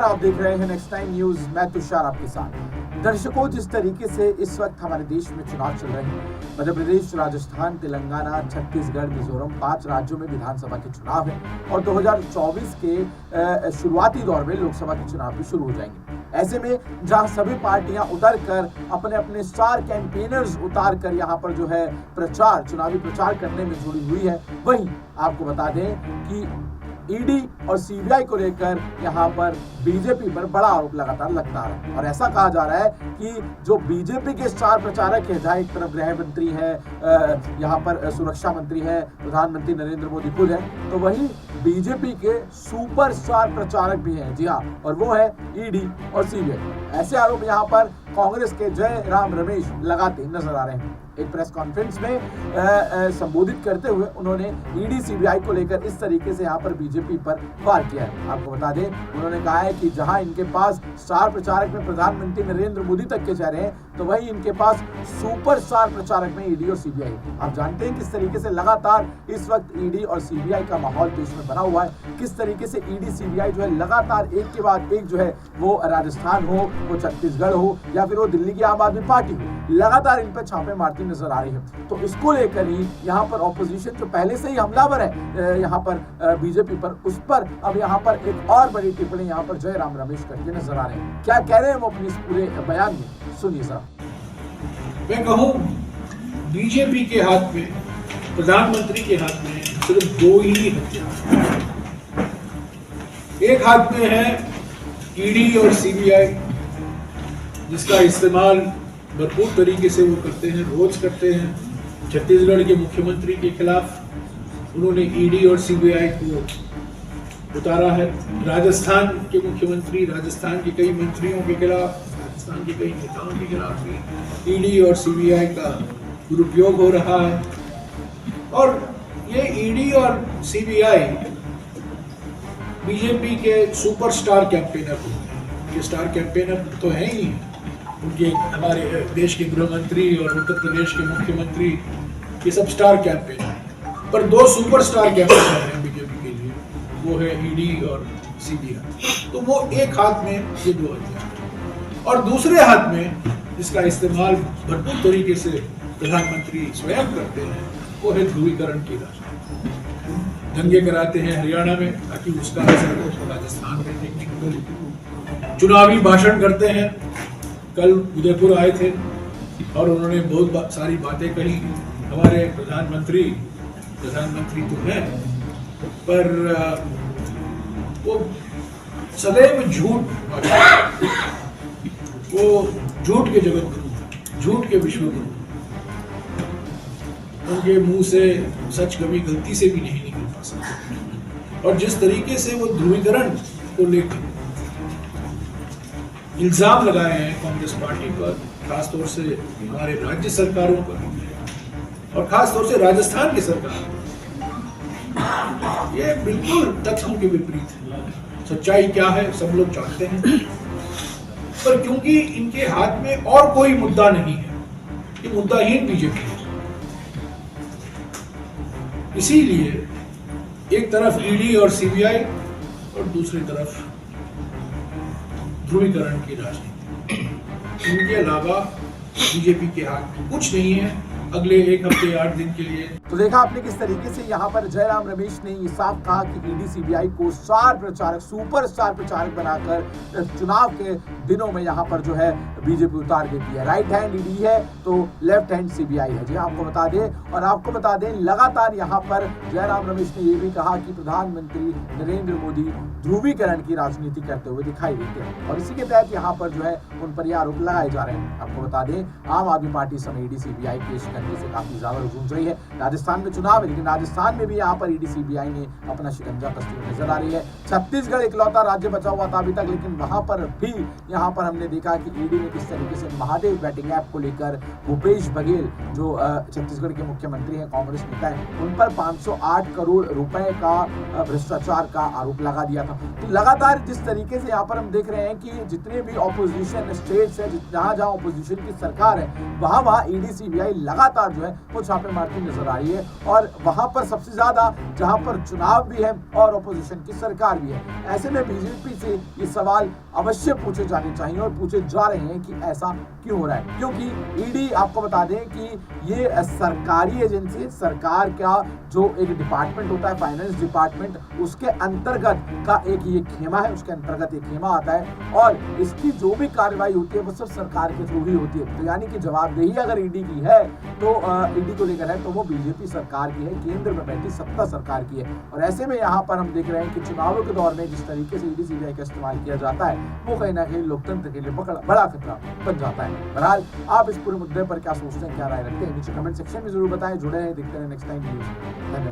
नमस्कार, आप देख रहे हैं नेक्स्ट टाइम न्यूज। मैं तुषार आपके साथ। दर्शकों, जिस तरीके से इस वक्त हमारे देश में चुनाव चल रहे हैं, मध्य प्रदेश, राजस्थान, तेलंगाना, छत्तीसगढ़, मिजोरम, 5 राज्यों में विधानसभा के चुनाव हैं और 2024 के शुरुआती दौर में लोकसभा के चुनाव भी शुरू हो जाएंगे। ऐसे में जहां सभी पार्टियां उतर कर अपने अपने स्टार कैंपेनर्स उतार कर यहाँ पर जो है चुनावी प्रचार करने में जुड़ी हुई है, वहीं आपको बता दें कि ईडी और सीबीआई को लेकर यहाँ पर बीजेपी पर बड़ा आरोप लगातार लगता है और ऐसा कहा जा रहा है कि जो बीजेपी के स्टार प्रचारक है, जहाँ एक तरफ गृह मंत्री है, यहाँ पर सुरक्षा मंत्री है, प्रधानमंत्री नरेंद्र मोदी खुद है, तो वहीं बीजेपी के सुपर स्टार प्रचारक भी हैं, जी हाँ, और वो है ईडी और सीबीआई। ऐसे आरोप यहाँ पर कांग्रेस के जय राम रमेश लगाते नजर आ रहे हैं। एक प्रेस कॉन्फ्रेंस में संबोधित करते हुए उन्होंने ईडी सीबीआई को लेकर इस तरीके से यहाँ पर बीजेपी पर वार किया है। आपको बता दें, उन्होंने कहा है कि जहां इनके पास स्टार प्रचारक में प्रधानमंत्री नरेंद्र मोदी तक के चेहरे हैं, तो वहीं इनके पास सुपर स्टार प्रचारक में ईडी और सीबीआई। आप जानते हैं किस तरीके से लगातार इस वक्त ईडी और सीबीआई का माहौल देश में बना हुआ है, किस तरीके से ईडी सीबीआई जो है लगातार एक के बाद एक जो है वो राजस्थान हो, वो छत्तीसगढ़ हो या फिर वो दिल्ली की आम आदमी पार्टी हो, लगातार इन पर छापे मारती नजर आ रही है। तो इसको लेकर ही यहाँ पर ऑपोजिशन जो पहले से ही हमलावर है यहाँ पर बीजेपी पर, उस पर अब यहाँ पर एक और बड़ी टिप्पणी यहाँ पर जय राम रमेश करके नजर आ रहे हैं। क्या कह रहे हैं वो अपने इस पूरे बयान में, सुनिए जरा। मैं कहूं बीजेपी के हाथ में, प्रधानमंत्री के हाथ में सिर्फ 2 ही हथियार। एक हाथ में है ईडी और सीबीआई, जिसका इस्तेमाल भरपूर तरीके से वो करते हैं, रोज करते हैं। छत्तीसगढ़ के मुख्यमंत्री के खिलाफ उन्होंने ईडी और सीबीआई को उतारा है। राजस्थान के मुख्यमंत्री, राजस्थान के कई मंत्रियों के खिलाफ, राजस्थान के कई नेताओं के खिलाफ भी ईडी और सीबीआई का दुरुपयोग हो रहा है। और ये ईडी और सीबीआई बीजेपी के सुपरस्टार कैंपेनर होते हैं। ये स्टार कैंपेनर तो है ही, उनके हमारे देश के गृह मंत्री और उत्तर प्रदेश के मुख्यमंत्री, ये सब स्टार कैंपेनर। पर 2 सुपरस्टार कैंपेनर हैं बीजेपी के लिए, वो है ईडी और सीबीआई। तो वो एक हाथ में ये 2 हथियार, और दूसरे हाथ में जिसका इस्तेमाल भरपूर तरीके से प्रधानमंत्री स्वयं करते हैं, वो है ध्रुवीकरण की राजनीति। दंगे कराते हैं हरियाणा में ताकि उसका असर हो राजस्थान में देखने को मिले। चुनावी भाषण करते हैं। कल उदयपुर आए थे और उन्होंने बहुत सारी बातें कही। हमारे प्रधानमंत्री तो हैं, पर वो सदैव झूठ, वो झूठ के जगत गुरु, झूठ के विश्व गुरु। उनके मुंह से सच कभी गलती से भी नहीं निकल पा सकता। और जिस तरीके से वो ध्रुवीकरण को लेकर इल्जाम लगाए हैं कांग्रेस पार्टी पर, खासतौर से हमारे राज्य सरकारों पर और खासतौर से राजस्थान की सरकार, ये बिल्कुल तथ्यों के विपरीत है। सच्चाई क्या है सब लोग जानते हैं, पर क्योंकि इनके हाथ में और कोई मुद्दा नहीं है, ये मुद्दाहीन बीजेपी है, इसीलिए एक तरफ ईडी और सीबीआई और दूसरी तरफ ध्रुवीकरण की राजनीति। इनके अलावा बीजेपी के हाथ में कुछ नहीं है अगले 1 हफ्ते 8 दिन के लिए। तो देखा आपने किस तरीके से यहाँ पर जयराम रमेश ने ये साफ कहा कि ईडी सीबीआई को स्टार प्रचारक, सुपर स्टार प्रचारक बनाकर चुनाव के दिनों में यहाँ पर जो है बीजेपी उतार देती है। राइट हैंड ईडी है तो लेफ्ट हैंड सीबीआई है, जी आपको बता दें। और आपको बता दें, लगातार यहाँ पर जयराम रमेश ने ये भी कहा कि प्रधानमंत्री नरेंद्र मोदी ध्रुवीकरण की राजनीति करते हुए दिखाई देते हैं और इसी के तहत यहाँ पर जो है उन पर ये आरोप लगाए जा रहे हैं। आपको बता दें, आम आदमी पार्टी समय ईडी सीबीआई पेश करने से काफी ज्यादा गूंज रही है। राजस्थान में चुनाव है, लेकिन राजस्थान में भी यहाँ पर ईडी सीबीआई ने अपना शिकंजा कसती हुई नजर आ रही है। छत्तीसगढ़ इकलौता राज्य बचा हुआ था अभी तक, लेकिन वहां पर भी यहाँ पर हमने देखा कि ईडी ने किस तरीके से महादेव बैटिंग ऐप को लेकर भूपेश बघेल, जो छत्तीसगढ़ के मुख्यमंत्री हैं, कांग्रेस नेता है, उन पर 508 करोड़ रुपए का भ्रष्टाचार का आरोप लगा दिया था। तो लगातार जिस तरीके से यहाँ पर हम देख रहे हैं कि जितने भी ऑपोजिशन स्टेट्स है, जहां जहां ऑपोजिशन की सरकार है, वहां ईडी सीबीआई लगातार लगातार जो है वो छापे मारती नजर आ रही है, और वहां पर सबसे ज्यादा जहां पर चुनाव भी है और ऑपोजिशन की सरकार भी है। ऐसे में बीजेपी से ये सवाल अवश्य पूछे जाने चाहिए और पूछे जा रहे हैं कि ऐसा क्यों हो रहा है, क्योंकि ईडी आपको बता दें कि ये सरकारी एजेंसी, सरकार का जो एक डिपार्टमेंट होता है फाइनेंस डिपार्टमेंट, उसके अंतर्गत का एक ये खेमा है, उसके अंतर्गत एक खेमा आता है और इसकी जो भी कार्रवाई होती है वो सब सरकार के थ्रू ही होती है। तो यानी कि जवाबदेही अगर ईडी की है तो ईडी को लेकर है तो वो बीजेपी सरकार की है, केंद्र में बैठी सत्ता सरकार की है। और ऐसे में यहाँ पर हम देख रहे हैं कि चुनावों के दौर में जिस तरीके से ईडी सीबीआई का इस्तेमाल किया जाता है वो कहीं ना कहीं लोकतंत्र के लिए बड़ा खतरा बन जाता है। बहरहाल आप इस पूरे मुद्दे पर क्या सोचते हैं, क्या राय रखते हैं, नीचे कमेंट सेक्शन में जरूर बताएं। जुड़े हैं, देखते हैं नेक्स्ट टाइम न्यूज। धन्यवाद।